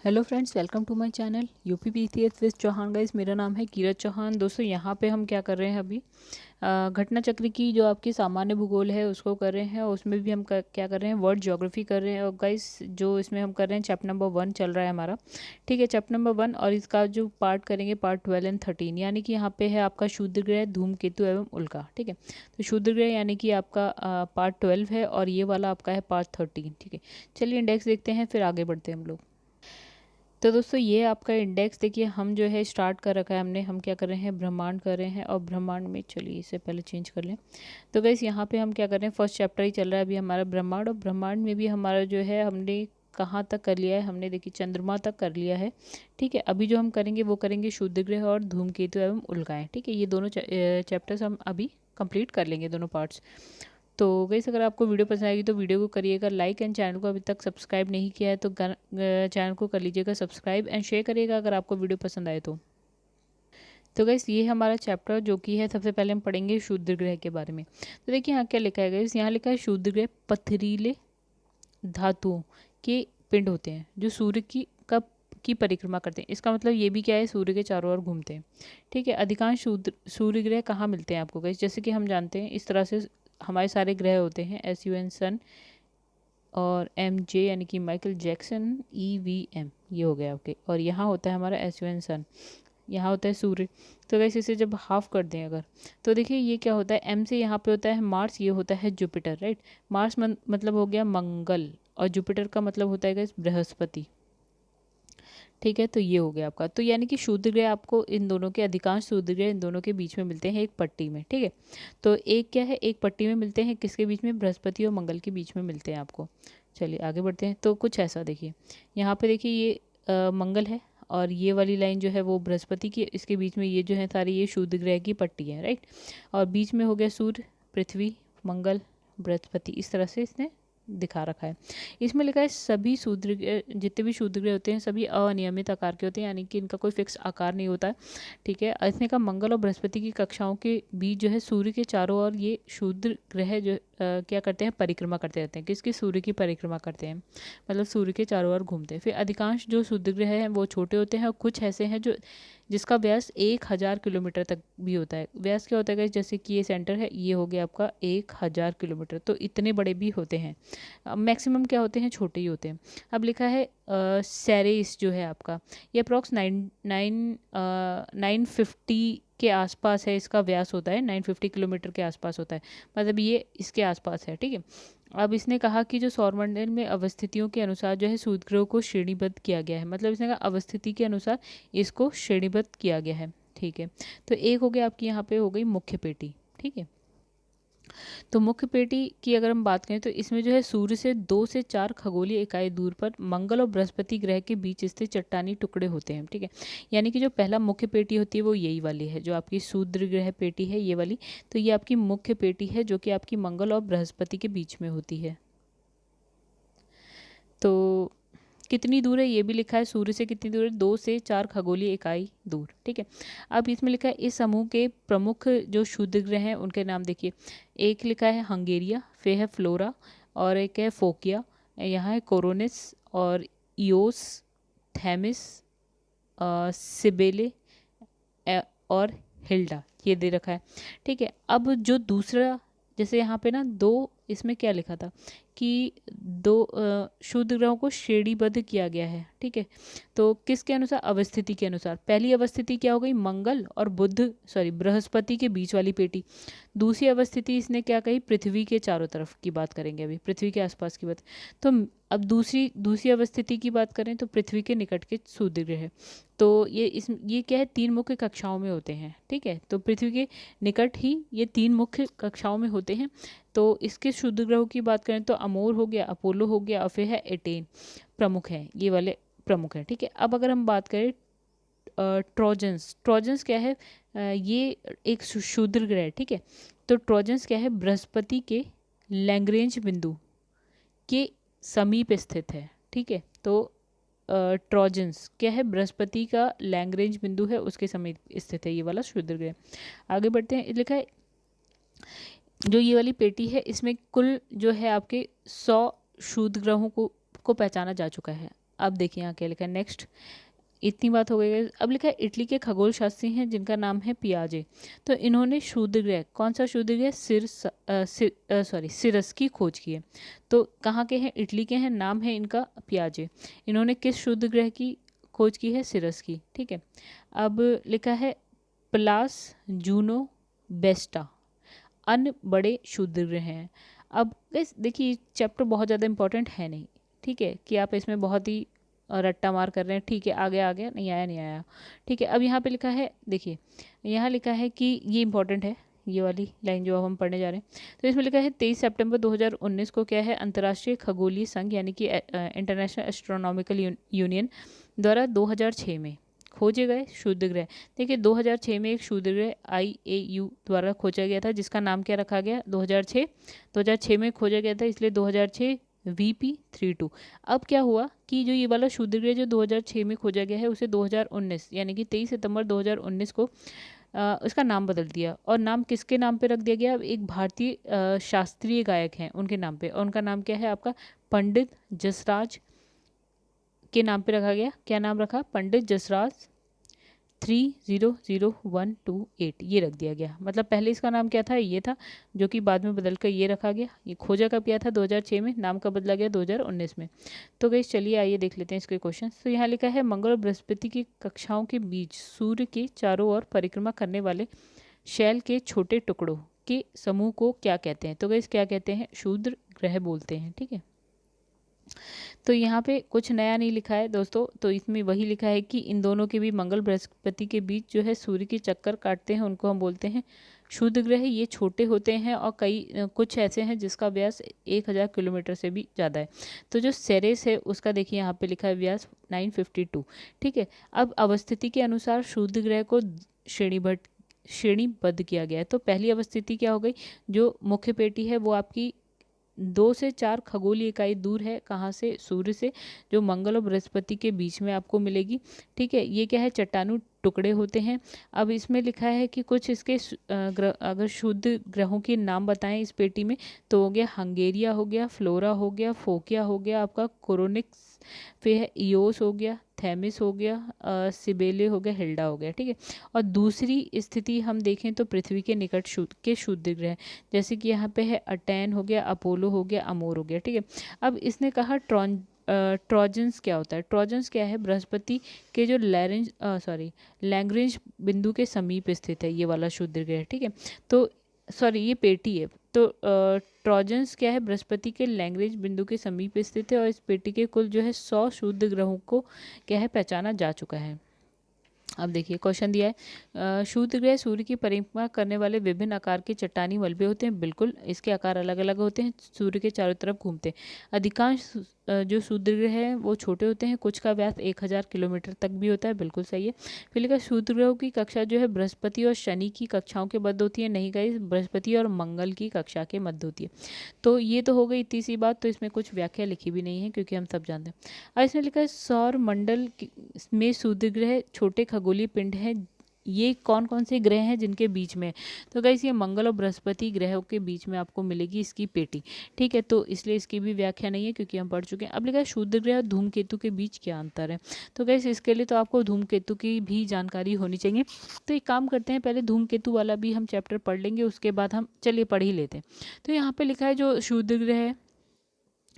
Hello friends, welcome to my channel UPPCS with Chauhan. Guys, मेरा नाम है कीरत चौहान। दोस्तों, यहाँ पे हम क्या कर रहे हैं अभी घटना चक्र की जो आपकी सामान्य भूगोल है उसको कर रहे हैं, और उसमें भी हम क्या कर रहे हैं, वर्ल्ड ज्योग्राफी कर रहे हैं। और गाइस, जो इसमें हम कर रहे हैं चैप्टर नंबर 1 चल रहा है हमारा। ठीक है, चैप्टर नंबर 1, और इसका जो पार्ट करेंगे पार्ट 12 एंड 13, यानी कि यहाँ पे है आपका क्षुद्र ग्रह, धूमकेतु एवं उल्का। ठीक है, तो क्षुद्र ग्रह यानी कि आपका पार्ट 12 है, और ये वाला आपका है पार्ट 13। ठीक है, चलिए इंडेक्स देखते हैं, फिर आगे बढ़ते हैं हम लोग। तो दोस्तों, ये आपका इंडेक्स देखिए, हम जो है स्टार्ट कर रखा है हमने। हम क्या कर रहे हैं, ब्रह्मांड कर रहे हैं, और ब्रह्मांड में चलिए इससे पहले चेंज कर लें। तो गैस, यहाँ पे हम क्या कर रहे हैं, फर्स्ट चैप्टर ही चल रहा है अभी हमारा ब्रह्मांड। और ब्रह्मांड में भी हमारा जो है हमने कहाँ तक कर लिया है, हमने देखिए चंद्रमा तक कर लिया है। ठीक है, अभी जो हम करेंगे वो करेंगे क्षुद्र ग्रह और धूमकेतु एवं उल्काएं। ठीक है, ये दोनों चैप्टर्स हम अभी कंप्लीट कर लेंगे, दोनों पार्ट्स। तो गाइस, अगर आपको वीडियो पसंद आएगी तो वीडियो को करिएगा लाइक, एंड चैनल को अभी तक सब्सक्राइब नहीं किया है तो चैनल को कर लीजिएगा सब्सक्राइब, एंड शेयर करिएगा अगर आपको वीडियो पसंद आए तो गाइस, ये हमारा चैप्टर जो कि है, सबसे पहले हम पढ़ेंगे क्षुद्र ग्रह के बारे में। तो देखिए यहाँ क्या लिखा है गाइस, यहाँ लिखा है क्षुद्र ग्रह पथरीले धातुओं के पिंड होते हैं जो सूर्य की परिक्रमा करते हैं। इसका मतलब ये भी क्या है, सूर्य के चारों ओर घूमते हैं। ठीक है, अधिकांश सूर्य ग्रह कहाँ मिलते हैं आपको गाइस, जैसे कि हम जानते हैं इस तरह से हमारे सारे ग्रह होते हैं, SUN सन, और MJ यानी कि माइकल जैक्सन, EVM ये हो गया ओके। और यहाँ होता है हमारा SUN सन, यहाँ होता है सूर्य। तो वैसे इसे जब हाफ कर दें अगर, तो देखिए ये क्या होता है, M से यहाँ पे होता है मार्स, ये होता है जुपिटर, राइट। मार्स मतलब हो गया मंगल, और जुपिटर का मतलब होता है गाइस बृहस्पति। ठीक है, तो ये हो गया आपका। तो यानी कि क्षुद्र ग्रह आपको इन दोनों के, अधिकांश क्षुद्र ग्रह इन दोनों के बीच में मिलते हैं एक पट्टी में। ठीक है, तो एक क्या है, एक पट्टी में मिलते हैं, किसके बीच में, बृहस्पति और मंगल के बीच में मिलते हैं आपको। चलिए आगे बढ़ते हैं। तो कुछ ऐसा देखिए, यहाँ पे देखिए ये मंगल है, और ये वाली लाइन जो है वो बृहस्पति की, इसके बीच में ये जो है सारी ये क्षुद्र ग्रह की पट्टी है, राइट। और बीच में हो गया सूर्य, पृथ्वी, मंगल, बृहस्पति, इस तरह से इसने दिखा रखा है। इसमें लिखा है सभी शूद्र जितने भी शूद्र ग्रह होते हैं सभी अनियमित आकार के होते हैं, यानी कि इनका कोई फिक्स आकार नहीं होता है। ठीक है, इसने कहा मंगल और बृहस्पति की कक्षाओं के बीच जो है सूर्य के चारों ओर ये शूद्र ग्रह जो क्या करते हैं, परिक्रमा करते रहते हैं। किसकी, सूर्य की परिक्रमा करते हैं, मतलब सूर्य के चारों ओर घूमते हैं। फिर अधिकांश जो शूद्र ग्रह हैं वो छोटे होते हैं, और कुछ ऐसे हैं जो जिसका व्यास 1000 किलोमीटर तक भी होता है। व्यास क्या होता है guys? जैसे कि ये सेंटर है, ये हो गया आपका 1000 किलोमीटर, तो इतने बड़े भी होते हैं। मैक्सिमम क्या होते हैं, छोटे ही होते हैं। अब लिखा है सेरेस जो है आपका, ये अप्रॉक्स 950 के आसपास है, इसका व्यास होता है 950 किलोमीटर के आसपास होता है, मतलब ये इसके आसपास है। ठीक है, अब इसने कहा कि जो सौरमंडल में अवस्थितियों के अनुसार जो है सूर्य को श्रेणीबद्ध किया गया है, मतलब इसने कहा अवस्थिति के अनुसार इसको श्रेणीबद्ध किया गया है। ठीक है, तो एक हो गया आपकी, यहाँ पे हो गई मुख्य पेटी। ठीक है, तो मुख्य पेटी की अगर हम बात करें तो इसमें जो है सूर्य से 2 से 4 खगोलीय इकाई दूर पर मंगल और बृहस्पति ग्रह के बीच स्थित चट्टानी टुकड़े होते हैं। ठीक है, यानी कि जो पहला मुख्य पेटी होती है वो यही वाली है, जो आपकी शूद्र ग्रह पेटी है ये वाली। तो ये आपकी मुख्य पेटी है जो कि आपकी मंगल और बृहस्पति के बीच में होती है। तो कितनी दूर है ये भी लिखा है, सूर्य से कितनी दूर है, 2 से 4 खगोलीय इकाई दूर। ठीक है, अब इसमें लिखा है इस समूह के प्रमुख जो क्षुद्र ग्रह हैं उनके नाम देखिए। एक लिखा है हंगेरिया, फिर है फ्लोरा, और एक है फोकिया, यहाँ है कोरोनिस, और इयोस, थैमिस, सिबेले, और हिल्डा, ये दे रखा है। ठीक है, अब जो दूसरा, जैसे यहाँ पे ना दो, इसमें क्या लिखा था कि दो क्षुद्र ग्रहों को श्रेणीबद्ध किया गया है। ठीक है, तो किसके अनुसार, अवस्थिति के अनुसार। पहली अवस्थिति क्या हो गई, मंगल और बृहस्पति के बीच वाली पेटी। दूसरी अवस्थिति इसने क्या कही, पृथ्वी के चारों तरफ की बात करेंगे, अभी पृथ्वी के आसपास की बात। तो अब दूसरी अवस्थिति की बात करें तो पृथ्वी के निकट के क्षुद्र ग्रह। तो ये क्या है, 3 मुख्य कक्षाओं में होते हैं। ठीक है, तो पृथ्वी के निकट ही ये 3 मुख्य कक्षाओं में होते हैं। तो इसके क्षुद्र ग्रहों की बात करें तो अमोर हो गया, अपोलो हो गया, और फिर है एटेन, प्रमुख है ये वाले, प्रमुख है। ठीक है, अब अगर हम बात करें ट्रोजन्स, ट्रोजन्स क्या है, ये एक क्षुद्र ग्रह है। ठीक है, तो ट्रोजन्स क्या है, बृहस्पति के लैग्रेंज बिंदु के समीप स्थित है। ठीक है, तो ट्रोजन्स क्या है, बृहस्पति का लैग्रेंज बिंदु है उसके समीप स्थित है ये वाला क्षुद्र ग्रह। आगे बढ़ते हैं, लिखा है जो ये वाली पेटी है इसमें कुल जो है आपके 100 क्षुद्र ग्रहों को पहचाना जा चुका है। अब देखिए यहाँ क्या लिखा है नेक्स्ट, इतनी बात हो गई। अब लिखा है इटली के खगोल शास्त्री हैं जिनका नाम है पियाजे। तो इन्होंने क्षुद्र ग्रह, कौन सा क्षुद्र ग्रह, सिरस की खोज की है। तो कहाँ के हैं, इटली के हैं, नाम है इनका पियाजे। इन्होंने किस क्षुद्र ग्रह की खोज की है, सिरस की। ठीक है, अब लिखा है प्लास, जूनो, बेस्टा अन्य बड़े क्षुद्र ग्रह हैं। अब गाइस देखिए चैप्टर बहुत ज़्यादा इंपॉर्टेंट है नहीं, ठीक है, कि आप इसमें बहुत ही रट्टा मार कर रहे हैं, ठीक है, आ गया नहीं आया नहीं आया, ठीक है। अब यहाँ पे लिखा है, देखिए यहाँ लिखा है कि ये इंपॉर्टेंट है, ये वाली लाइन जो अब हम पढ़ने जा रहे हैं। तो इसमें लिखा है 23 सितंबर 2019 को क्या है, अंतर्राष्ट्रीय खगोलीय संघ यानी कि इंटरनेशनल एस्ट्रोनॉमिकल यूनियन द्वारा 2006 में खोजे गए क्षुद्र ग्रह। देखिए 2006 में एक क्षुद्र ग्रह IAU द्वारा खोजा गया था, जिसका नाम क्या रखा गया, 2006 में खोजा गया था, इसलिए 2006 VP32। अब क्या हुआ कि जो ये वाला क्षुद्र ग्रह जो 2006 में खोजा गया है, उसे 2019 यानी कि 23 सितंबर 2019 को उसका नाम बदल दिया। और नाम किसके नाम पे रख दिया गया, एक भारतीय शास्त्रीय गायक हैं उनके नाम पे, और उनका नाम क्या है आपका, पंडित जसराज के नाम पे रखा गया। क्या नाम रखा, पंडित जसराज 300128 ये रख दिया गया। मतलब पहले इसका नाम क्या था, ये था, जो कि बाद में बदल कर ये रखा गया। ये खोजा कब किया था, 2006 में, नाम का बदला गया 2019 में। तो गाइस चलिए आइए देख लेते हैं इसके क्वेश्चन। तो यहाँ लिखा है मंगल और बृहस्पति की कक्षाओं के बीच सूर्य के चारों ओर परिक्रमा करने वाले शैल के छोटे टुकड़ों के समूह को क्या कहते हैं। तो गाइस क्या कहते हैं, क्षुद्र ग्रह बोलते हैं। ठीक है, तो यहाँ पे कुछ नया नहीं लिखा है दोस्तों, तो इसमें वही लिखा है कि इन दोनों के भी मंगल बृहस्पति के बीच जो है सूर्य के चक्कर काटते हैं, उनको हम बोलते हैं क्षुद्र ग्रह। ये छोटे होते हैं और कुछ ऐसे हैं जिसका व्यास 1000 किलोमीटर से भी ज़्यादा है। तो जो सेरेस है उसका देखिए यहाँ पे लिखा है व्यास 952। ठीक है, अब अवस्थिति के अनुसार क्षुद्र ग्रह को श्रेणीबद्ध किया गया है। तो पहली अवस्थिति क्या हो गई, जो मुख्य पेटी है वो आपकी 2 से 4 खगोलीय इकाई दूर है, कहाँ से, सूर्य से, जो मंगल और बृहस्पति के बीच में आपको मिलेगी। ठीक है, ये क्या है, चट्टानू टुकड़े होते हैं। अब इसमें लिखा है कि कुछ इसके अगर शुद्ध ग्रहों के नाम बताएं इस पेटी में, तो हो गया हंगेरिया, हो गया फ्लोरा, हो गया फोकिया, हो गया आपका कोरोनिक्स, फिर है इयोस, हो गया थेमिस, हो गया सिबेले, हो गया हिल्डा, हो गया। ठीक है, और दूसरी स्थिति हम देखें तो पृथ्वी के निकट के शुद्ध ग्रह, जैसे कि यहाँ पे है अटैन, हो गया अपोलो, हो गया अमोर, हो गया। ठीक है, अब इसने कहा ट्रोजन्स क्या होता है। ट्रोजन्स क्या है, बृहस्पति के जो लैग्रेंज बिंदु के समीप स्थित है ये वाला शुद्ध ग्रह। ठीक है, तो सॉरी ये पेटी है। तो ट्रोजन्स क्या है, बृहस्पति के लैग्रेंज बिंदु के समीप स्थित है, और इस पेटी के कुल जो है 100 शुद्ध ग्रहों को क्या है, पहचाना जा चुका है। अब देखिए क्वेश्चन दिया है क्षुद्र ग्रह सूर्य की परिक्रमा करने वाले विभिन्न आकार के चट्टानी मलबे होते हैं। बिल्कुल, इसके आकार अलग अलग होते हैं, सूर्य के चारों तरफ घूमते हैं। अधिकांश जो क्षुद्र ग्रह हैं वो छोटे होते हैं, कुछ का व्यास 1000 किलोमीटर तक भी होता है। बिल्कुल सही है। फिर लिखा क्षुद्र ग्रहों की कक्षा जो है बृहस्पति और शनि की कक्षाओं के मध्य होती है, नहीं गई, बृहस्पति और मंगल की कक्षा के मध्य होती है। तो ये तो हो गई इतनी सी बात, तो इसमें कुछ व्याख्या लिखी भी नहीं है क्योंकि हम सब जानते हैं। और इसमें लिखा है सौर मंडल में क्षुद्र ग्रह छोटे खगोलीय पिंड हैं। ये कौन कौन से ग्रह हैं जिनके बीच में, तो गाइस ये मंगल और बृहस्पति ग्रहों के बीच में आपको मिलेगी इसकी पेटी। ठीक है, तो इसलिए इसकी भी व्याख्या नहीं है क्योंकि हम पढ़ चुके हैं। अब लिखा है क्षुद्र ग्रह और धूमकेतु के बीच क्या अंतर है। तो गाइस इसके लिए तो आपको धूमकेतु की भी जानकारी होनी चाहिए। तो एक काम करते हैं, पहले धूमकेतु वाला भी हम चैप्टर पढ़ लेंगे, उसके बाद हम चलिए पढ़ ही लेते हैं। तो यहाँ पे लिखा है जो क्षुद्र ग्रह है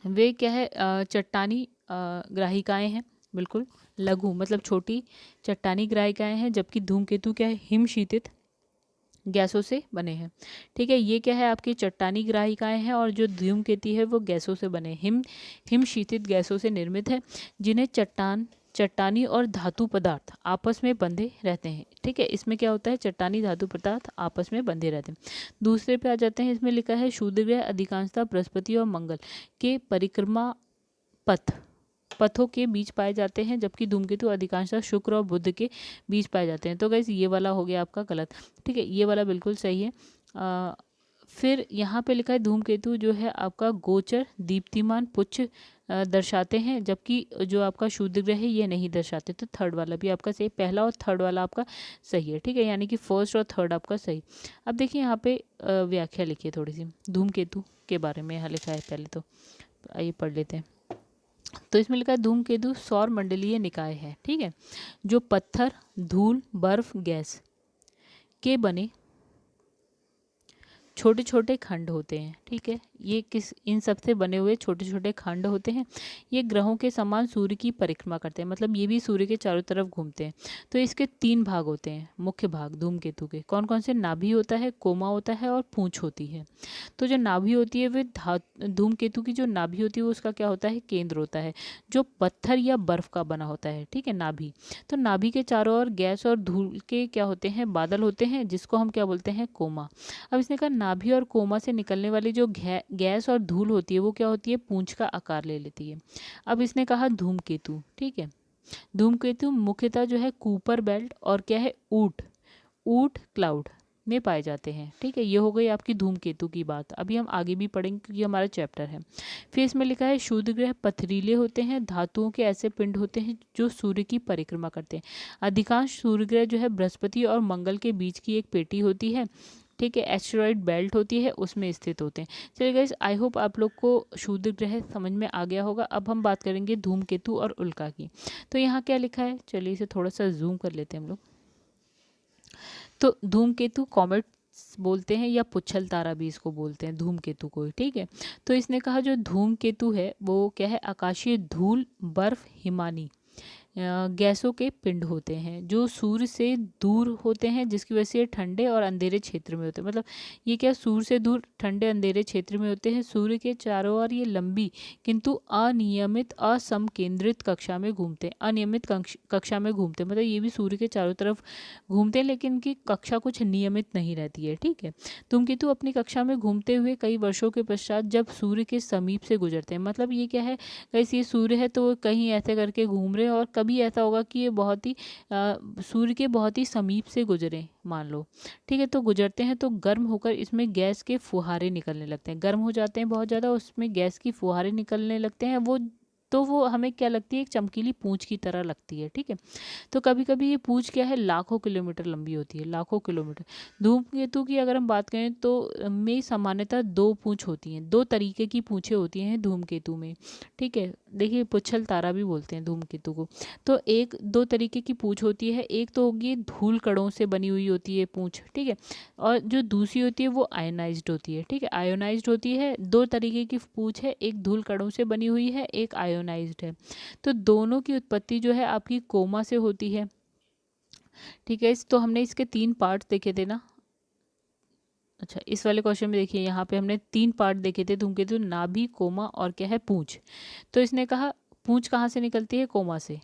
वे क्या है, चट्टानी ग्राहिकाएं हैं। बिल्कुल, लघु मतलब छोटी चट्टानी ग्राहिकाएं हैं, जबकि धूमकेतु क्या है, हिमशीतित गैसों से बने हैं। ठीक है, ये क्या है, आपकी चट्टानी ग्राहिकाएं हैं, और जो धूमकेतु है वो गैसों से बने, हिमशीतित गैसों से निर्मित है, जिन्हें चट्टानी और धातु पदार्थ आपस में बंधे रहते हैं। ठीक है, इसमें क्या होता है, चट्टानी धातु पदार्थ आपस में बंधे रहते हैं। दूसरे पे आ जाते हैं, इसमें लिखा है क्षुद्र ग्रह अधिकांशतः बृहस्पति और मंगल के परिक्रमा पथों के बीच पाए जाते हैं, जबकि धूमकेतु अधिकांशतः शुक्र और बुध के बीच पाए जाते हैं। तो गाइस ये वाला हो गया आपका गलत। ठीक है, ये वाला बिल्कुल सही है। फिर यहाँ पे लिखा है धूमकेतु जो है आपका गोचर दीप्तिमान पुच्छ दर्शाते हैं, जबकि जो आपका क्षुद्र ग्रह है ये नहीं दर्शाते। तो थर्ड वाला भी आपका सही, पहला और थर्ड वाला आपका सही है। ठीक है, यानी कि फर्स्ट और थर्ड आपका सही। अब देखिए यहाँ पे व्याख्या लिखिए थोड़ी सी धूमकेतु के बारे में, यहाँ लिखा है पहले, तो आइए पढ़ लेते हैं। तो इसमें लिखा है धूमकेतु सौर मंडलीय निकाय है, ठीक है, जो पत्थर, धूल, बर्फ, गैस के बने छोटे छोटे खंड होते हैं, ठीक है। ये इन सब से बने हुए छोटे छोटे खंड होते हैं। ये ग्रहों के समान सूर्य की परिक्रमा करते हैं, मतलब ये भी सूर्य के चारों तरफ घूमते हैं। तो इसके 3 भाग होते हैं, मुख्य भाग धूमकेतु के। कौन कौन से? नाभि होता है, कोमा होता है और पूंछ होती है। तो जो नाभि होती है वे धूमकेतु की जो नाभि होती है वो उसका क्या होता है? केंद्र होता है, जो पत्थर या बर्फ का बना होता है, ठीक है, नाभि। तो नाभि के चारों ओर गैस और धूल के क्या होते हैं? बादल होते हैं, जिसको हम क्या बोलते हैं? कोमा। अब इसने कहा नाभि और कोमा से निकलने वाली जो गैस और धूल होती है वो क्या होती है? पूंछ का आकार ले लेती है। अब इसने कहा धूमकेतु, ठीक है। धूमकेतु मुख्यतः जो है कूपर बेल्ट और क्या है? ऊट क्लाउड में पाए जाते हैं, ठीक है। ये हो गई आपकी धूमकेतु की बात। अभी हम आगे भी पढ़ेंगे क्योंकि हमारा चैप्टर है। फिर इसमें लिखा है क्षुद्र ग्रह पथरीले होते हैं, धातुओं के ऐसे पिंड होते हैं जो सूर्य की परिक्रमा करते हैं। अधिकांश सूर्य ग्रह जो है बृहस्पति और मंगल के बीच की एक पेटी होती है, ठीक है, एस्टेरॉइड बेल्ट होती है, उसमें स्थित होते हैं। चलिए गाइस, आई होप आप लोग को क्षुद्र ग्रह समझ में आ गया होगा। अब हम बात करेंगे धूमकेतु और उल्का की। तो यहाँ क्या लिखा है, चलिए इसे थोड़ा सा जूम कर लेते हैं हम लोग। तो धूमकेतु कॉमेट बोलते हैं या पुच्छल तारा भी इसको बोलते हैं, धूमकेतु को, ठीक है। तो इसने कहा जो धूमकेतु है वो क्या है? आकाशीय धूल, बर्फ, हिमानी गैसों के पिंड होते हैं जो सूर्य से दूर होते हैं, जिसकी वजह से ये ठंडे और अंधेरे क्षेत्र में होते हैं। मतलब ये क्या? सूर्य से दूर ठंडे अंधेरे क्षेत्र में होते हैं। सूर्य के चारों ओर ये लंबी किंतु अनियमित असमकेंद्रित कक्षा में घूमते हैं। अनियमित कक्षा में घूमते हैं, मतलब ये भी सूर्य के चारों तरफ घूमते हैं लेकिन इनकी कक्षा कुछ नियमित नहीं रहती है, ठीक है। धूमकेतु अपनी कक्षा में घूमते हुए कई वर्षों के पश्चात जब सूर्य के समीप से गुजरते हैं, मतलब ये क्या है? कैसे ये सूर्य है तो कहीं ऐसे करके घूम रहे हैं और कभी ऐसा होगा कि ये बहुत ही सूर्य के बहुत ही समीप से गुजरे, मान लो, ठीक है। तो गुजरते हैं तो गर्म होकर इसमें गैस के फुहारे निकलने लगते हैं। गर्म हो जाते हैं बहुत ज़्यादा, उसमें गैस की फुहारे निकलने लगते हैं। वो हमें क्या लगती है? एक चमकीली पूंछ की तरह लगती है, ठीक है। तो कभी कभी ये पूंछ क्या है? लाखों किलोमीटर लंबी होती है, लाखों किलोमीटर। धूमकेतु की अगर हम बात करें तो में सामान्यतः 2 पूंछ होती हैं, 2 तरीके की पूंछें होती हैं धूमकेतु में, ठीक है। देखिए पुच्छल तारा भी बोलते हैं धूमकेतु को। तो 2 तरीके की पूंछ होती है। एक तो होगी धूल कणों से बनी हुई होती है पूंछ, ठीक है, और जो दूसरी होती है वो आयोनाइज्ड होती है, ठीक है। आयोनाइज्ड होती है। 2 तरीके की पूंछ है, एक धूल कणों से बनी हुई है, एक आयोनाइज्ड है। तो दोनों की उत्पत्ति जो है आपकी कोमा से होती है, ठीक है। तो हमने इसके 3 पार्ट देखे थे ना। अच्छा, इस वाले क्वेश्चन में देखिए यहाँ पे हमने 3 पार्ट देखे थे धूमकेतु, नाभि, कोमा और क्या है? पूंछ। तो इसने कहा पूंछ कहाँ से निकलती है? कोमा से,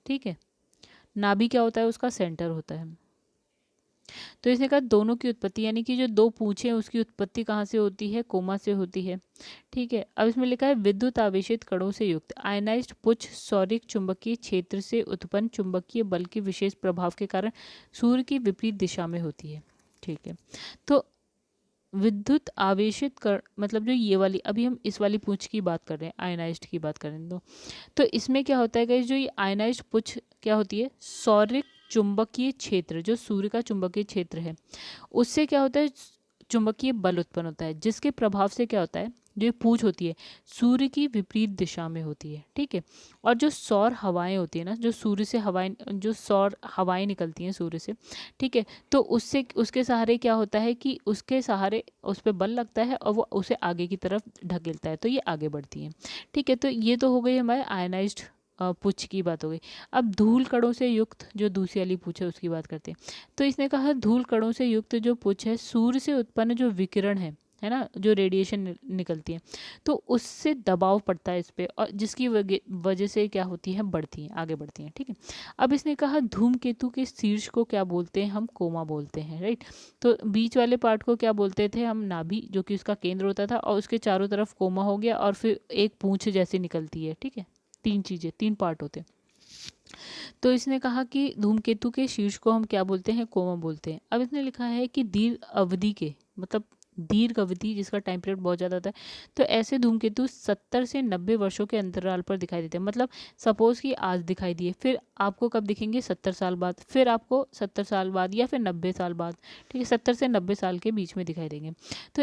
ठीक है। नाभि क्या होता है? उसका सेंटर होता है। तो इसने कहा दोनों की उत्पत्ति, यानी कि जो 2 पूंछें हैं उसकी उत्पत्ति कहाँ से होती है? कोमा से होती है, ठीक है। अब इसमें लिखा है विद्युत आवेशित कणों से युक्त आयनाइज्ड पुच्छ सौरिक चुंबकीय क्षेत्र से उत्पन्न चुंबकीय बल के विशेष प्रभाव के कारण सूर्य की विपरीत दिशा में होती है, ठीक है। तो विद्युत आवेशित कर मतलब जो ये वाली, अभी हम इस वाली पूंछ की बात कर रहे हैं, आयनाइज्ड की बात करें तो इसमें क्या होता है गाइस? जो ये आयनाइज्ड पूंछ क्या होती है? सौरिक चुंबकीय क्षेत्र, जो सूर्य का चुंबकीय क्षेत्र है उससे क्या होता है? चुंबकीय बल उत्पन्न होता है, जिसके प्रभाव से क्या होता है? जो ये पूंछ होती है सूर्य की विपरीत दिशा में होती है, ठीक है। और जो सौर हवाएं होती है ना, जो सूर्य से हवाएं, जो सौर हवाएं निकलती हैं सूर्य से, ठीक है, तो उससे उसके सहारे क्या होता है कि उसके सहारे उस पर बल लगता है और वो उसे आगे की तरफ ढकेलता है, तो ये आगे बढ़ती है, ठीक है। तो ये तो हो गई हमारे आयनाइज्ड पुच्छ की बात हो गई। अब धूल कणों से युक्त जो दूसरी वाली पुच्छ है उसकी बात करते हैं। तो इसने कहा धूल कणों से युक्त जो पुच्छ है सूर्य से उत्पन्न जो विकिरण है ना, जो रेडिएशन निकलती है, तो उससे दबाव पड़ता है इस पर, और जिसकी वजह से क्या होती है? बढ़ती हैं, आगे बढ़ती हैं, ठीक है। अब इसने कहा धूमकेतु के शीर्ष को क्या बोलते हैं? हम कोमा बोलते हैं, राइट। तो बीच वाले पार्ट को क्या बोलते थे हम? नाभि, जो कि उसका केंद्र होता था, और उसके चारों तरफ कोमा हो गया, और फिर एक पूंछ जैसी निकलती है, ठीक है। 3 चीज़ें, 3 पार्ट होते हैं। तो इसने कहा कि धूमकेतु के शीर्ष को हम क्या बोलते हैं? कोमा बोलते हैं। अब इसने लिखा है कि दीर्घ अवधि के, मतलब दीर्घ अवधि जिसका टाइम पीरियड बहुत ज़्यादा होता है, तो ऐसे धूमकेतु 70 से 90 वर्षों के अंतराल पर दिखाई देते हैं। मतलब सपोज कि आज दिखाई दिए, फिर आपको कब दिखेंगे? 70 साल बाद, फिर आपको 70 साल बाद, या फिर 90 साल बाद, ठीक है। 70 से 90 साल के बीच में दिखाई देंगे। तो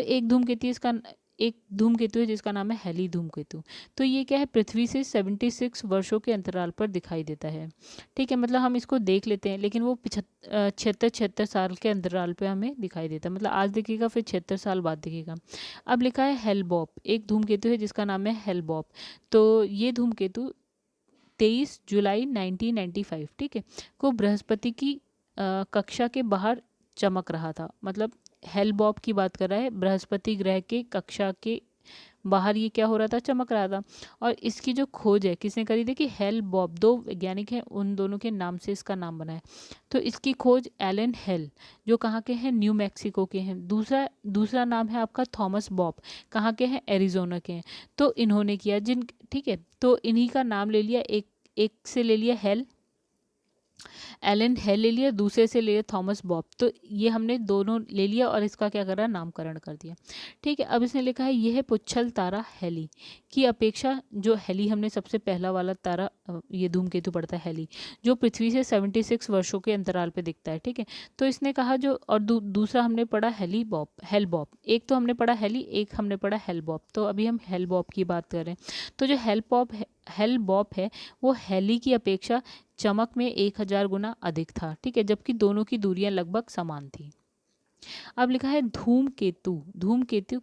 एक धूमकेतु है जिसका नाम है हैली धूमकेतु। तो ये क्या है, पृथ्वी से 76 वर्षों के अंतराल पर दिखाई देता है। ठीक है, मतलब हम इसको देख लेते हैं, लेकिन वो 76 साल के अंतराल पे हमें दिखाई देता है, मतलब आज दिखेगा फिर 76 साल बाद दिखेगा। अब लिखा है हेल-बॉप, एक धूमकेतु है जिसका नाम है हेल-बॉप। तो ये धूमकेतु 23 जुलाई 1995, ठीक है, को बृहस्पति की कक्षा के बाहर चमक रहा था। मतलब हेल-बॉप की बात कर रहा है, बृहस्पति ग्रह के कक्षा के बाहर ये क्या हो रहा था, चमक रहा था। और इसकी जो खोज है किसने करी, देखिए हेल-बॉप, दो वैज्ञानिक हैं, उन दोनों के नाम से इसका नाम बना है। तो इसकी खोज एलन हेल, जो कहाँ के हैं, न्यू मैक्सिको के हैं। दूसरा नाम है आपका थॉमस बॉप, कहाँ के हैं, एरिजोना के हैं। तो इन्होंने किया, ठीक है, तो इन्हीं का नाम ले लिया, एक से ले लिया हेल, एलन हेल ले लिया, दूसरे से ले लिया थॉमस बॉब। तो ये हमने दोनों ले लिया और इसका क्या करा, नामकरण कर दिया। ठीक है, अब इसने लिखा है यह है पुच्छल तारा हेली की अपेक्षा, जो हेली हमने सबसे पहला वाला तारा, ये धूमकेतु पड़ता है हेली, जो पृथ्वी से 76 वर्षों के अंतराल पे दिखता है। ठीक है, तो इसने कहा जो, और दूसरा हमने पढ़ा हेल बॉब, एक तो हमने पढ़ा हेली, एक हमने पढ़ा हेल बॉब। तो अभी हम हेल बॉब की बात करें, तो जो हेल बॉब है वो हेली की अपेक्षा चमक में 1000 गुना अधिक था। ठीक है, जबकि दोनों की दूरियां लगभग समान थी। अब लिखा है धूमकेतु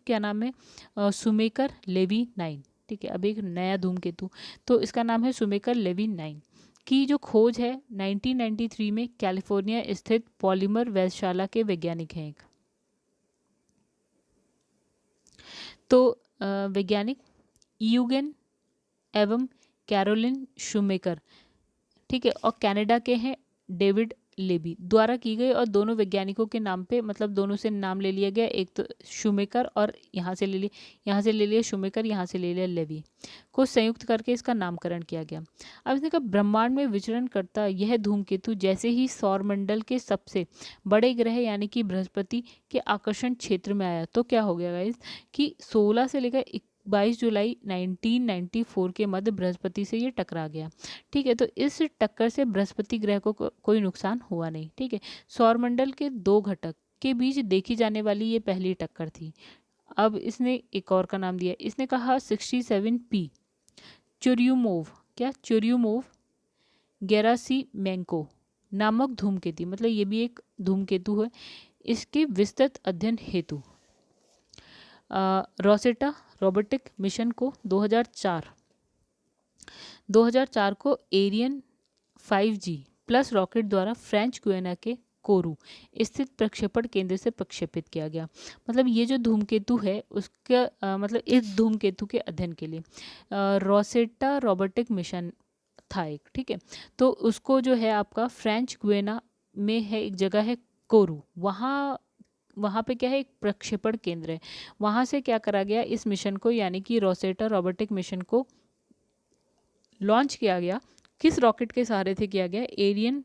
क्या नाम है, सुमेकर लेवी 9। ठीक है, अब एक नया धूमकेतु, तो इसका नाम है सुमेकर लेवी 9 की जो खोज है 1993 में कैलिफोर्निया स्थित पॉलीमर वेधशाला के वैज्ञानिक हैं एक। तो वैज्ञानिक यूगेन एवं कैरोलिन शूमेकर, ठीक है, और कनाडा के हैं डेविड लेबी द्वारा की गई, और दोनों वैज्ञानिकों के नाम पे, मतलब दोनों से नाम ले लिया गया, एक तो शूमेकर और यहाँ से ले लिया शूमेकर, यहाँ से ले लिया लेवी, को संयुक्त करके इसका नामकरण किया गया। अब इसने कहा ब्रह्मांड में विचरण करता यह धूमकेतु जैसे ही सौरमंडल के सबसे बड़े ग्रह यानी कि बृहस्पति के आकर्षण क्षेत्र में आया, तो क्या हो गया गाइस कि 16 से लेकर 22 जुलाई 1994 के मध्य बृहस्पति से ये टकरा गया। ठीक है, तो इस टक्कर से बृहस्पति ग्रह को कोई नुकसान हुआ नहीं। ठीक है, सौरमंडल के दो घटक के बीच देखी जाने वाली ये पहली टक्कर थी। अब इसने एक और का नाम दिया, इसने कहा 67P चुर्यूमोव, क्या चुर्यूमोव गेरासिमेंको नामक धूमकेतु, मतलब ये भी एक धूमकेतु है, इसके विस्तृत अध्ययन हेतु रोसेटा रोबोटिक मिशन को 2004 को एरियन 5G प्लस रॉकेट द्वारा फ्रेंच गुयाना के कोरू स्थित प्रक्षेपण केंद्र से प्रक्षेपित किया गया। मतलब ये जो धूमकेतु है उसका मतलब इस धूमकेतु के अध्ययन के लिए रोसेटा रोबोटिक मिशन था एक। ठीक है, तो उसको जो है आपका फ्रेंच गुयाना में है, एक जगह है कोरू, वहाँ पे क्या है, एक प्रक्षेपण केंद्र है, वहाँ से क्या करा गया, इस मिशन को यानी कि रोसेटा रोबोटिक मिशन को लॉन्च किया गया। किस रॉकेट के सहारे से किया गया, एरियन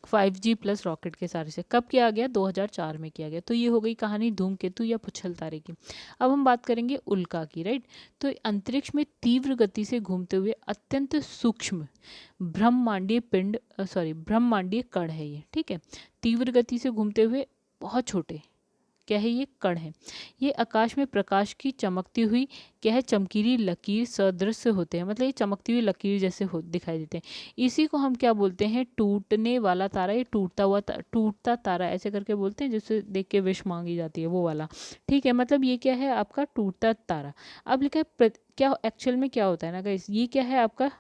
5G प्लस रॉकेट के सहारे से। कब किया गया, 2004 में किया गया। तो ये हो गई कहानी धूमकेतु या पुच्छल तारे की। अब हम बात करेंगे उल्का की, राइट। तो अंतरिक्ष में तीव्र गति से घूमते हुए अत्यंत सूक्ष्म ब्रह्मांडीय कण है ये। ठीक है, तीव्र गति से घूमते हुए बहुत छोटे क्या है, ये कण है। ये आकाश में प्रकाश की चमकती हुई क्या है, चमकीली लकीर सदृश होते हैं, मतलब ये चमकती हुई लकीर जैसे दिखाई देते हैं। इसी को हम क्या बोलते हैं, टूटने वाला तारा, ये टूटता तारा ऐसे करके बोलते हैं, जिससे देख के विश मांगी जाती है वो वाला। ठीक है, मतलब ये क्या है आपका टूटता तारा। अब लिखा है क्या एक्चुअल में क्या होता है ना गाइस, ये क्या है आपका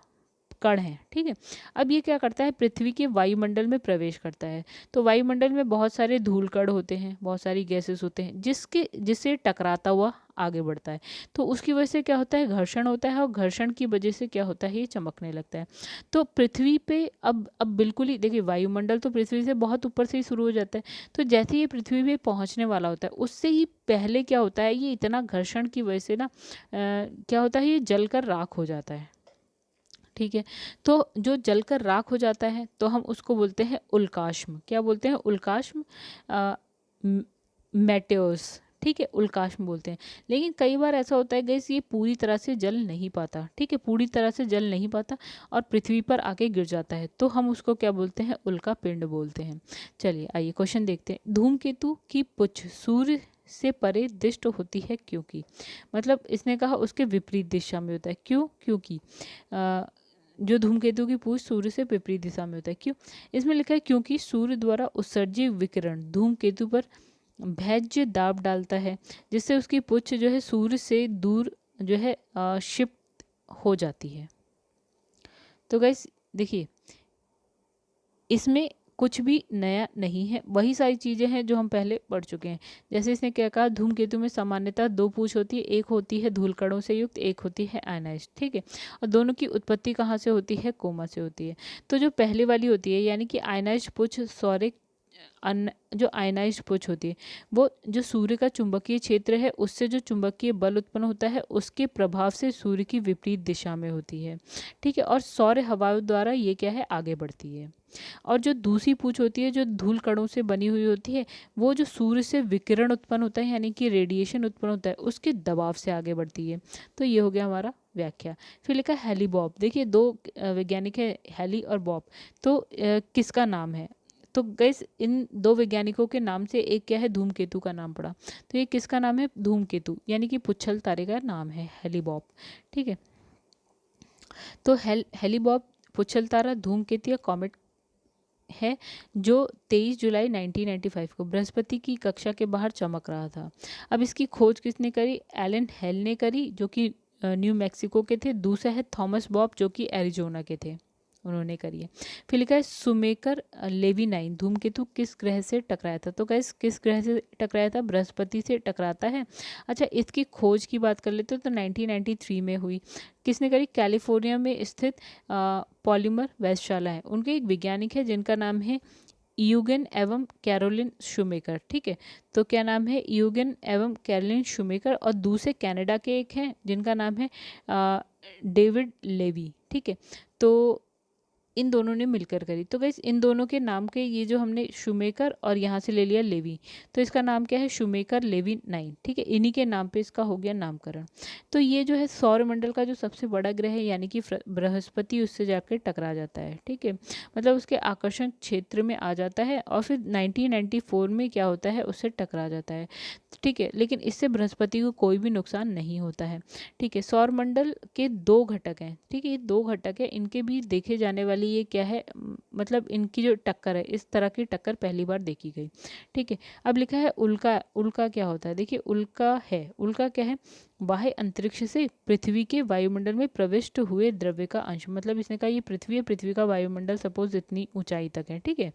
कण है। ठीक है, अब ये क्या करता है, पृथ्वी के वायुमंडल में प्रवेश करता है। तो वायुमंडल में बहुत सारे धूल कण होते हैं, बहुत सारी गैसेस होते हैं, जिससे टकराता हुआ आगे बढ़ता है। तो उसकी वजह से क्या होता है, घर्षण होता है, और घर्षण की वजह से क्या होता है, ये चमकने लगता है। तो पृथ्वी पे अब बिल्कुल ही देखिए, वायुमंडल तो पृथ्वी से बहुत ऊपर से ही शुरू हो जाता है। तो जैसे ये पृथ्वी पे पहुंचने वाला होता है, उससे ही पहले क्या होता है, ये इतना घर्षण की वजह से ना क्या होता है, ये जलकर राख हो जाता है। ठीक है, तो जो जलकर राख हो जाता है तो हम उसको बोलते हैं उल्काश्म। क्या बोलते हैं, उल्काश्म, मेटेओर्स। ठीक है, उल्काश्म बोलते हैं। लेकिन कई बार ऐसा होता है गैस, ये पूरी तरह से जल नहीं पाता। ठीक है, पूरी तरह से जल नहीं पाता और पृथ्वी पर आके गिर जाता है, तो हम उसको क्या बोलते हैं, उल्का पिंड बोलते हैं। चलिए आइए क्वेश्चन देखते हैं। धूमकेतु की पुच्छ सूर्य से परे दिष्ट होती है क्योंकि, मतलब इसने कहा उसके विपरीत दिशा में होता है। क्यों? क्योंकि जो धूमकेतु की पूछ सूर्य से विपरीत दिशा में होता है। क्यों? इसमें लिखा है क्योंकि सूर्य द्वारा उत्सर्जित विकिरण धूमकेतु पर भैज्य दाब डालता है, जिससे उसकी पुच्छ जो है सूर्य से दूर जो है शिफ्ट हो जाती है। तो गाइस देखिए, इसमें कुछ भी नया नहीं है, वही सारी चीज़ें हैं जो हम पहले पढ़ चुके हैं। जैसे इसने क्या कहा, धूमकेतु में सामान्यतः दो पूंछ होती है, एक होती है धूलकणों से युक्त, एक होती है आयनाइज्ड, ठीक है। और दोनों की उत्पत्ति कहाँ से होती है? कोमा से होती है। तो जो पहले वाली होती है यानी कि आयनाइज्ड पुंछ सौरिक जो आयनाइज्ड पुंछ होती है वो जो सूर्य का चुंबकीय क्षेत्र है उससे जो चुंबकीय बल उत्पन्न होता है उसके प्रभाव से सूर्य की विपरीत दिशा में होती है, ठीक है। और सौर हवाओं द्वारा ये क्या है? आगे बढ़ती है। और जो दूसरी पूंछ होती है जो धूल कणों से बनी हुई होती है वो जो सूर्य से विकिरण उत्पन्न होता है यानी कि रेडिएशन उत्पन्न होता है उसके दबाव से आगे बढ़ती है। तो ये हो गया हमारा व्याख्या। फिर लिखा हेली बॉब। देखिए दो वैज्ञानिक है, हेली और बॉब। तो किसका नाम है? तो गैस इन दो वैज्ञानिकों के नाम से एक क्या है? धूमकेतु का नाम पड़ा। तो ये किसका नाम है? धूमकेतु यानी कि पुच्छल तारे का नाम है हेली बॉब, ठीक है। तो हेली बॉब पुच्छल तारा धूमकेतु या कॉमेट है जो 23 जुलाई 1995 को बृहस्पति की कक्षा के बाहर चमक रहा था। अब इसकी खोज किसने करी? एलन हेल ने करी जो कि न्यू मैक्सिको के थे। दूसरा है थॉमस बॉब जो कि एरिजोना के थे, उन्होंने करी है। फिर लिखा है सुमेकर लेवी 9 धूमकेतु किस ग्रह से टकराया था? तो गैस किस ग्रह से टकराया था? बृहस्पति से टकराता है। अच्छा, इसकी खोज की बात कर लेते तो 1993 में हुई। किसने करी? कैलिफोर्निया में स्थित पॉलीमर वेधशाला है, उनके एक वैज्ञानिक है जिनका नाम है यूगेन एवं कैरोलिन शूमेकर, ठीक है। तो क्या नाम है? यूगेन एवं कैरोलिन शूमेकर। और दूसरे कनाडा के एक हैं जिनका नाम है डेविड लेवी, ठीक है। तो इन दोनों ने मिलकर करी। तो गाइस इन दोनों के नाम के ये जो हमने शूमेकर और यहाँ से ले लिया लेवी, तो इसका नाम क्या है? शूमेकर लेवी 9, ठीक है। इन्हीं के नाम पे इसका हो गया नामकरण। तो ये जो है सौरमंडल का जो सबसे बड़ा ग्रह है यानी कि बृहस्पति उससे जाकर टकरा जाता है, ठीक है। मतलब उसके आकर्षण क्षेत्र में आ जाता है और फिर 1994 में क्या होता है? उससे टकरा जाता है, ठीक है। लेकिन इससे बृहस्पति को कोई भी नुकसान नहीं होता है, ठीक है। सौरमंडल के दो घटक हैं, ठीक है। ये दो घटक है, इनके भी देखे जाने वाली ये क्या है? मतलब इनकी जो टक्कर है, इस तरह की टक्कर पहली बार देखी गई, ठीक है। अब लिखा है उल्का। उल्का क्या होता है? देखिए उल्का क्या है? बाह्य अंतरिक्ष से पृथ्वी के वायुमंडल में प्रविष्ट हुए द्रव्य का अंश। मतलब इसने कहा ये पृथ्वी है, पृथ्वी का वायुमंडल सपोज इतनी ऊंचाई तक है, ठीक है।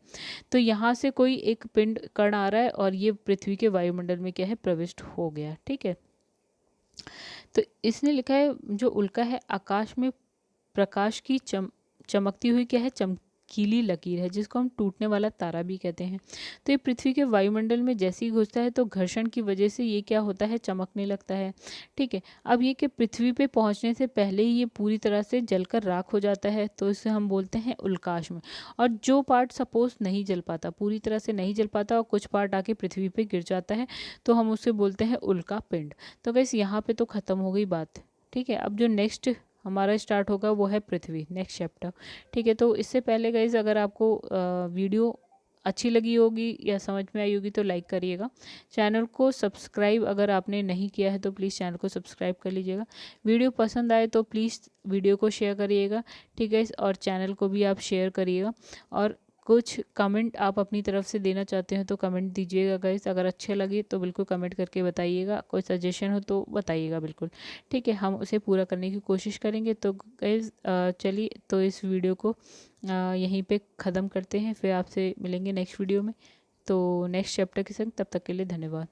तो यहाँ से कोई एक पिंड कण आ रहा है और ये पृथ्वी के वायुमंडल में क्या है? प्रविष्ट हो गया, ठीक है। तो इसने लिखा है जो उल्का है आकाश में प्रकाश की चमकती हुई क्या है? चमकीली लकीर है जिसको हम टूटने वाला तारा भी कहते हैं। तो ये पृथ्वी के वायुमंडल में जैसे ही घुसता है तो घर्षण की वजह से ये क्या होता है? चमकने लगता है, ठीक है। अब ये कि पृथ्वी पे पहुंचने से पहले ही ये पूरी तरह से जलकर राख हो जाता है, तो इसे हम बोलते हैं उल्काश में। और जो पार्ट सपोज नहीं जल पाता, पूरी तरह से नहीं जल पाता और कुछ पार्ट आके पृथ्वी पे गिर जाता है तो हम उसे बोलते हैं उल्का पिंड। तो वैसे यहाँ पे तो ख़त्म हो गई बात, ठीक है। अब जो नेक्स्ट हमारा स्टार्ट होगा वो है पृथ्वी, नेक्स्ट चैप्टर, ठीक है। तो इससे पहले गाइज अगर आपको वीडियो अच्छी लगी होगी या समझ में आई होगी तो लाइक करिएगा। चैनल को सब्सक्राइब अगर आपने नहीं किया है तो प्लीज़ चैनल को सब्सक्राइब कर लीजिएगा। वीडियो पसंद आए तो प्लीज़ वीडियो को शेयर करिएगा, ठीक है। और चैनल को भी आप शेयर करिएगा। और कुछ कमेंट आप अपनी तरफ से देना चाहते हैं तो कमेंट दीजिएगा गाइस। अगर अच्छे लगे तो बिल्कुल कमेंट करके बताइएगा। कोई सजेशन हो तो बताइएगा बिल्कुल, ठीक है। हम उसे पूरा करने की कोशिश करेंगे। तो गाइस चलिए तो इस वीडियो को यहीं पे ख़त्म करते हैं, फिर आपसे मिलेंगे नेक्स्ट वीडियो में। तो नेक्स्ट चैप्टर के संग, तब तक के लिए धन्यवाद।